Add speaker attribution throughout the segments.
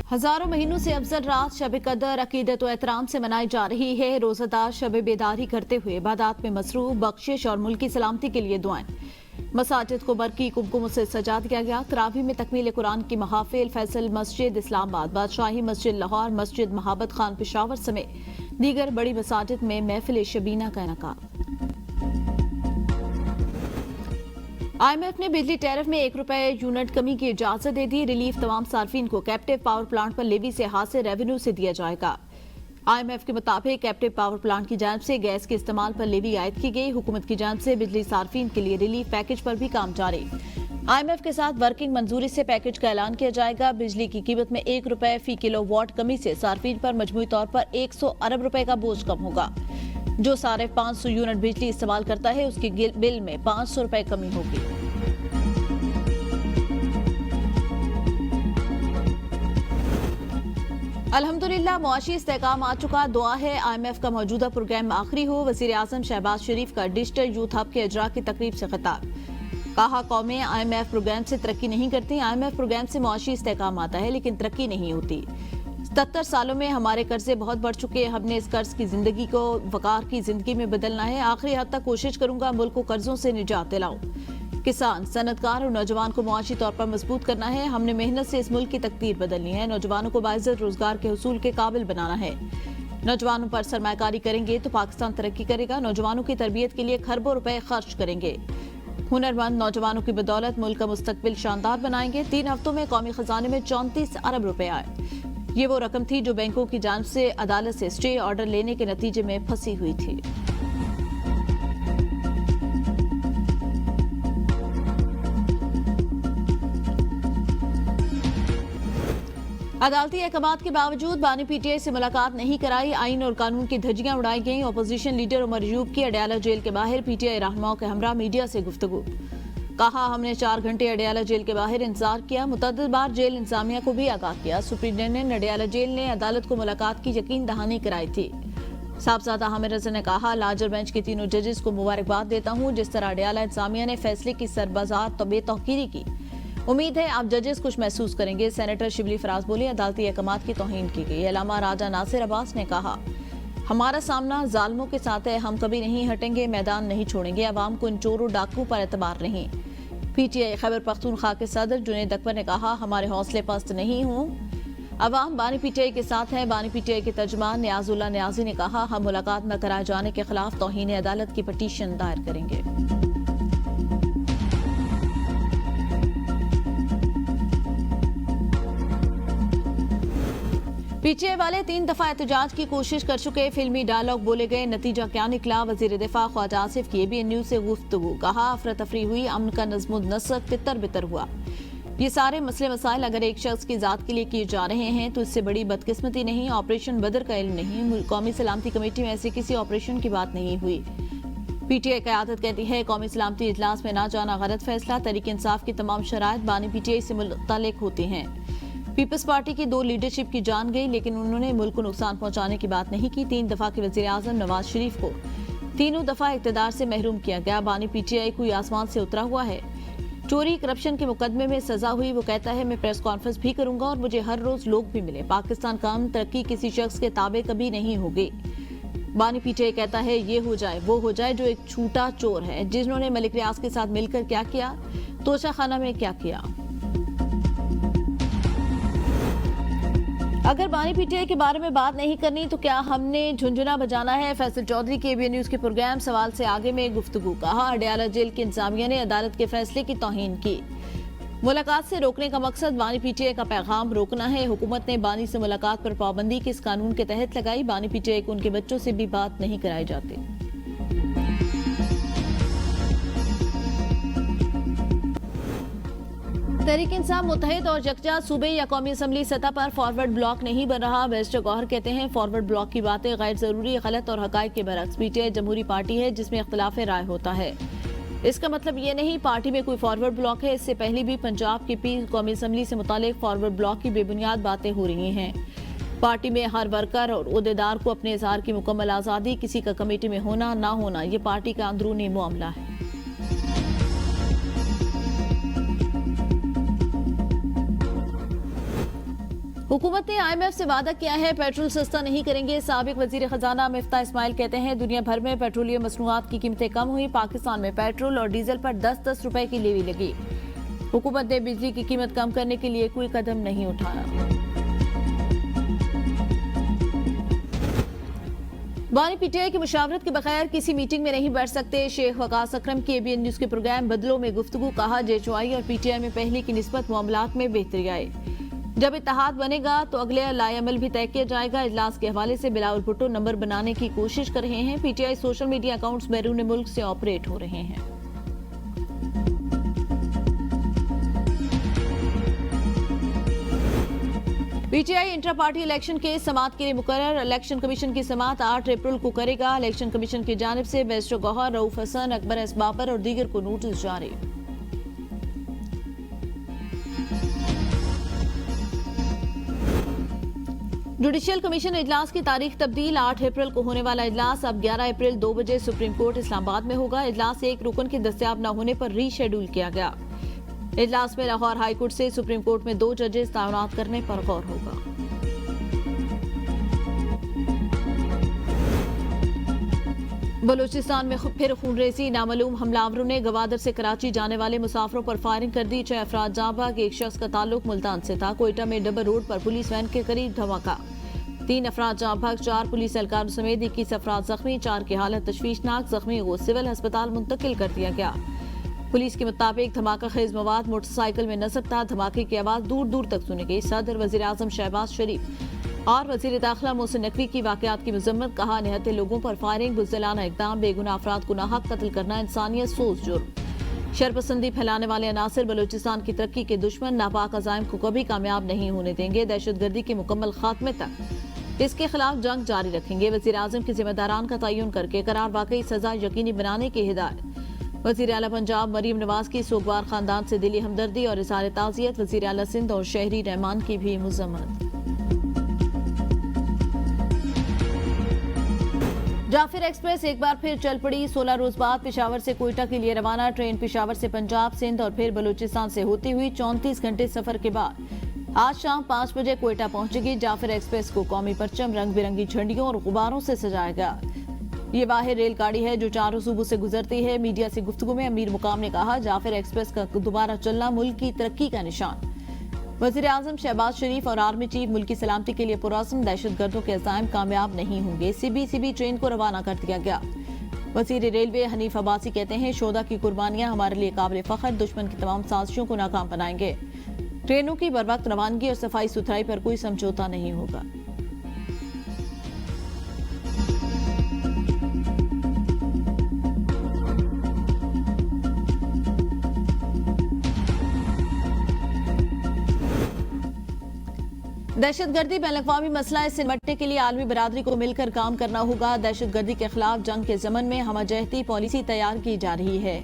Speaker 1: हजारों महीनों से अफजल रात शब कदर अकीदत और एहतराम से मनाई जा रही है। रोजादार शब बेदारी करते हुए इबादत में मसरूफ, बख्शिश और मुल्की सलामती के लिए दुआएं। मसाजिद को बरकी कुमकुम से सजा दिया गया। तरावी में तकमील कुरान की महाफिल। फैसल मस्जिद इस्लामाबाद, बादशाही मस्जिद लाहौर, मस्जिद महाबत खान पेशावर समेत दीगर बड़ी मसाजिद में महफिल शबीना का इनकाद। IMF ने बिजली टैरिफ में ₹1 यूनिट कमी की इजाजत दे दी। रिलीफ तमाम सार्फिन को कैप्टिव पावर प्लांट पर लेवी से हासिल रेवेन्यू से दिया जाएगा। IMF के मुताबिक कैप्टिव पावर प्लांट की जानिब से गैस के इस्तेमाल पर लेवी आयद की गई। हुकूमत की जानिब से बिजली सार्फिन के लिए रिलीफ पैकेज पर भी काम जारी। IMF के साथ वर्किंग मंजूरी से पैकेज का ऐलान किया जाएगा। बिजली की कीमत में ₹1 फी किलोवाट कमी से सार्फिन पर मजमूई तौर पर 100 अरब रुपए का बोझ कम होगा। जो सारे 500 यूनिट बिजली इस्तेमाल करता है उसकी बिल में 500 रुपए कमी होगी। अल्हम्दुलिल्लाह मुआशी इस्तेहकाम आ चुका। दुआ है IMF का मौजूदा प्रोग्राम आखिरी हो। वजीर आजम शहबाज शरीफ का डिजिटल यूथ हब के इजरा की तकरीब से खिताब। कहा, कौमें IMF प्रोग्राम से तरक्की नहीं करती। IMF प्रोग्राम से मुआशी इस्तेहकाम आता है लेकिन तरक्की नहीं होती। 77 सालों में हमारे कर्जे बहुत बढ़ चुके हैं। हमने इस कर्ज की जिंदगी को वकार की जिंदगी में बदलना है। आखिरी हद तक कोशिश करूंगा मुल्क को कर्जों से निजात दिलाऊं। किसान, सनतकार और नौजवान को मुआशी तौर पर मजबूत करना है। हमने मेहनत से इस मुल्क की तकदीर बदलनी है। नौजवानों को बाइज्जत रोजगार के हुसूल के काबिल बनाना है। नौजवानों पर सरमायाकारी करेंगे तो पाकिस्तान तरक्की करेगा। नौजवानों की तरबियत के लिए खरबों रुपए खर्च करेंगे। हुनरमंद नौजवानों की बदौलत मुल्क का मुस्तकबिल शानदार बनाएंगे। 3 हफ्तों में कौमी खजाने में 34 अरब रुपए आए। ये वो रकम थी जो बैंकों की जानिब से अदालत से स्टे ऑर्डर लेने के नतीजे में फंसी हुई थी। अदालती अहकामात के बावजूद बानी PTI से मुलाकात नहीं कराई। आइन और कानून की धज्जियां उड़ाई गईं। अपोजिशन लीडर उमर अयूब की अडयाला जेल के बाहर PTI रहनुमाओं के हमरा मीडिया से गुफ्तगू। कहा, हमने 4 घंटे अडयाला जेल के बाहर इंतजार किया। मुतअद्दिद बार जेल इंतजामिया को भी आगाह किया। सुप्रीटेंडेंट अडयाला जेल ने अदालत को मुलाकात की यकीन दहानी कराई थी। साहबजादा हामिद रजा ने कहा, लार्जर बेंच के तीनों जजेस को मुबारकबाद देता हूँ। जिस तरह अडयाला इंतजामिया ने फैसले की सरबजार बेतौकीरी की, उम्मीद है आप जजेस कुछ महसूस करेंगे। सेनेटर शिबली फराज बोली, अदालती अहकामात की तौहीन की गई। अलामा राजा नासिर अब्बास ने कहा, हमारा सामना जालिमों के साथ है। हम कभी नहीं हटेंगे, मैदान नहीं छोड़ेंगे। अवाम को इन चोरों डाकू पर एतबार नहीं। PTI खैबर पख्तूनख्वा के सदर जुनैद अकबर ने कहा, हमारे हौसले पस्त नहीं हों। अवाम बानी PTI के साथ है। बानी PTI के तर्जमान नियाजुल्लाह नियाजी ने कहा, हम मुलाकात न कराए जाने के खिलाफ तौहीन अदालत की पटिशन दायर करेंगे। PTI वाले 3 दफा एहतजाज की कोशिश कर चुके। फिल्मी डायलॉग बोले गए, नतीजा क्या निकला। वजीर दिफा ख्वाजा आसिफ की ABN न्यूज से गुफ्तगू। कहा, अफरा तफरी हुई, अमन का नज़्म नस्क तितर बितर हुआ। ये सारे मसले मसाइल अगर एक शख्स की जात के लिए किए जा रहे हैं तो इससे बड़ी बदकिस्मती नहीं। ऑपरेशन बदर का इल्म नहीं। कौमी सलामती कमेटी में ऐसे किसी ऑपरेशन की बात नहीं हुई। PTI क़यादत कहती है, कौमी सलामती इजलास में ना जाना गलत फैसला। तहरीक इंसाफ की तमाम शराइत बानी PTI से मुतल्लिक होती हैं। पीपल्स पार्टी की 2 लीडरशिप की जान गई लेकिन उन्होंने मुल्क को नुकसान पहुंचाने की बात नहीं की। 3 दफा के वजीर आजम नवाज शरीफ को तीनों दफा इक़्तिदार से महरूम किया गया। बानी PTI कोई आसमान से उतरा हुआ है। चोरी करप्शन के मुकदमे में सजा हुई। वो कहता है, मैं प्रेस कॉन्फ्रेंस भी करूंगा और मुझे हर रोज लोग भी मिले। पाकिस्तान का अमन तरक्की किसी शख्स के ताबे कभी नहीं होगी। बानी PTI कहता है, ये हो जाए वो हो जाए जो एक छूटा चोर है, जिन्होंने मलिक रियाज के साथ मिलकर क्या किया, तोशा खाना में क्या किया। अगर बानी PTI के बारे में बात नहीं करनी तो क्या हमने झुंझुना बजाना है। फैसल चौधरी के ABN न्यूज के प्रोग्राम सवाल से आगे में गुफ्तगू। कहा, अडयाला जेल की इंतजामिया ने अदालत के फैसले की तौहीन की। मुलाकात से रोकने का मकसद बानी PTI का पैगाम रोकना है। हुकूमत ने बानी से मुलाकात पर पाबंदी किस कानून के तहत लगाई। बानी PTI को उनके बच्चों से भी बात नहीं कराई जाती। तहरीक इंसाफ मुत्तहिद और यकजा सूबे या कौमी असम्बली सतह पर फॉरवर्ड ब्लॉक नहीं बन रहा। बैरिस्टर गौहर कहते हैं, फॉरवर्ड ब्लॉक की बातें गैर जरूरी, गलत और हकायक के बरक्स। PTI जमहूरी पार्टी है जिसमें इख्तिलाफ राय होता है। इसका मतलब ये नहीं पार्टी में कोई फॉरवर्ड ब्लॉक है। इससे पहले भी पंजाब की पीर कौमी असम्बली से मुतालिक फॉरवर्ड ब्लॉक की बेबुनियाद बातें हो रही हैं। पार्टी में हर वर्कर और ओहदेदार को अपने इजहार की मुकम्मल आज़ादी। किसी का कमेटी में होना ना होना ये पार्टी का अंदरूनी मामला है। हुकूमत ने IMF से वादा किया है पेट्रोल सस्ता नहीं करेंगे। साबिक वजीर खजाना मिफ्ता इस्माइल कहते हैं दुनिया भर में पेट्रोलियम मसनूआत की कीमतें कम हुई, पाकिस्तान में पेट्रोल और डीजल पर 10-10 रुपए की लेवी लगी। हुकूमत ने बिजली की कीमत कम करने के लिए कोई कदम नहीं उठाया। बानी PTI की मुशावरत के बगैर किसी मीटिंग में नहीं बैठ सकते। शेख वकास अकरम की ABN न्यूज के प्रोग्राम बदलों में गुफ्तगू, कहा JHOI और PTI में पहले की निस्बत मामलात में बेहतरी आए। जब इत्तेहाद बनेगा तो अगले लाएअमल भी तय किया जाएगा। इजलास के हवाले से बिलावल भुट्टो नंबर बनाने की कोशिश कर रहे हैं। PTI सोशल मीडिया अकाउंट्स बैरून मुल्क से ऑपरेट हो रहे हैं। PTI इंट्रा पार्टी इलेक्शन के समाअत के लिए मुकर्रर। इलेक्शन कमीशन की समाअत 8 अप्रैल को करेगा। इलेक्शन कमीशन की जानिब से बैरिस्टर गौहर, रऊफ हसन, अकबर एस बाबर और दीगर को नोटिस जारी। जुडिशियल कमीशन इजलास की तारीख तब्दील। 8 अप्रैल को होने वाला इजलास अब 11 अप्रैल 2 बजे सुप्रीम कोर्ट इस्लामाबाद में होगा। इजलास एक रुकन के दस्तयाब न होने पर रीशेड्यूल किया गया। इजलास में लाहौर हाई कोर्ट से सुप्रीम कोर्ट में 2 जजेस तैनात करने पर गौर होगा। बलूचिस्तान में फिर खूनरेजी। नामालूम हमलावरों ने गवादर से कराची जाने वाले मुसाफिरों पर फायरिंग कर दी। 6 अफराद जाँ बहक। एक शख्स का ताल्लुक मुल्तान से था। कोयटा में डबर रोड पर पुलिस वैन के करीब धमाका। 3 अफराद जाँ बहक, 4 पुलिस एहलकारों समेत 21 अफराद जख्मी। 4 की हालत तशवीशनाक। जख्मी को सिविल अस्पताल मुंतकिल कर दिया गया। पुलिस के मुताबिक धमाका खेज मवाद मोटरसाइकिल में नस्ब था। धमाके की आवाज दूर दूर तक सुनी गई। सदर वजीर आजम शहबाज शरीफ और वजीर दाखिला मोहसिन नकवी की वाकयात की मजम्मत, कहा निहत्ते लोगों पर फायरिंग बुज़दिलाना इक़दाम, बेगुनाह अफराद को नाहक कत्ल करना इंसानियत सोच जुर्म। शरपसंदी फैलाने वाले अनासर बलूचिस्तान की तरक्की के दुश्मन, नापाक अज़ाइम को कभी कामयाब नहीं होने देंगे। दहशतगर्दी के मुकम्मल खात्मे तक इसके खिलाफ जंग जारी रखेंगे। वजीर आजम की जिम्मेदारान का तयन करके करार वाकई सजा यकीनी बनाने की हिदायत। वजीर आला पंजाब मरीम नवाज की सोगवार खानदान से दिली हमदर्दी और इज़हार ताज़ियत। वजीर आला सिंध और शहरी रहमान की भी मजम्मत। जाफिर एक्सप्रेस एक बार फिर चल पड़ी। 16 रोज बाद पेशावर से कोयटा के लिए रवाना। ट्रेन पेशावर से पंजाब, सिंध और फिर बलूचिस्तान से होती हुई 34 घंटे सफर के बाद आज शाम 5 बजे कोयटा पहुंचेगी। जाफिर एक्सप्रेस को कौमी परचम, रंग बिरंगी झंडियों और गुब्बारों से सजाया गया। ये वाहिद रेलगाड़ी है जो चारों सूबों से गुजरती है। मीडिया से गुफ्तगू में अमीर मुकाम ने कहा जाफिर एक्सप्रेस का दोबारा चलना मुल्क की तरक्की का निशान। वजीर आजम शहबाज शरीफ और आर्मी चीफ मुल्क की सलामती के लिए पुरअज़्म। दहशतगर्दों के अज़ाइम कामयाब नहीं होंगे। CBCB ट्रेन को रवाना कर दिया गया। वजीर रेलवे हनीफ अब्बासी कहते हैं शोदा की कुर्बानियां हमारे लिए काबिल फख्र, दुश्मन की तमाम साजिशों को नाकाम बनाएंगे। ट्रेनों की बर वक्त रवानगी और सफाई सुथराई पर कोई समझौता नहीं होगा। दहशतगर्दी बैनुल-अक़वामी मसला है। इससे निपटने के लिए आलमी बरादरी को मिलकर काम करना होगा। दहशतगर्दी के खिलाफ जंग के ज़मन में हमअजहती पॉलिसी तैयार की जा रही है।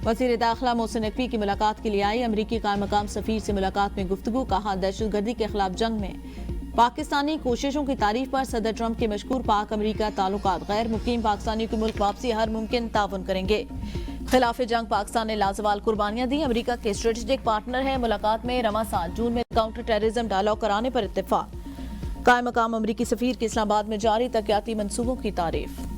Speaker 1: वज़ीर दाखिला मोहसिन नकवी की मुलाकात के लिए आई अमरीकी कायम मकाम सफीर से मुलाकात में गुफ्तगू, कहा दहशतगर्दी के खिलाफ जंग में पाकिस्तानी कोशिशों की तारीफ पर सदर ट्रंप के मशकूर पाक अमरीका ताल्लुकात गैर मुकीम पाकिस्तानी की मुल्क वापसी हर मुमकिन ताउन करेंगे। खिलाफ जंग पाकिस्तान ने लाजवाल कुर्बानियां दी। अमरीका के स्ट्रेटेजिक पार्टनर है। मुलाकात में रवा साल जून में काउंटर टेररिज्म डायलॉग कराने पर इत्तेफाक। कायम मकाम अमरीकी सफीर के इस्लामाबाद में जारी तरक्याती मंसूबों की तारीफ।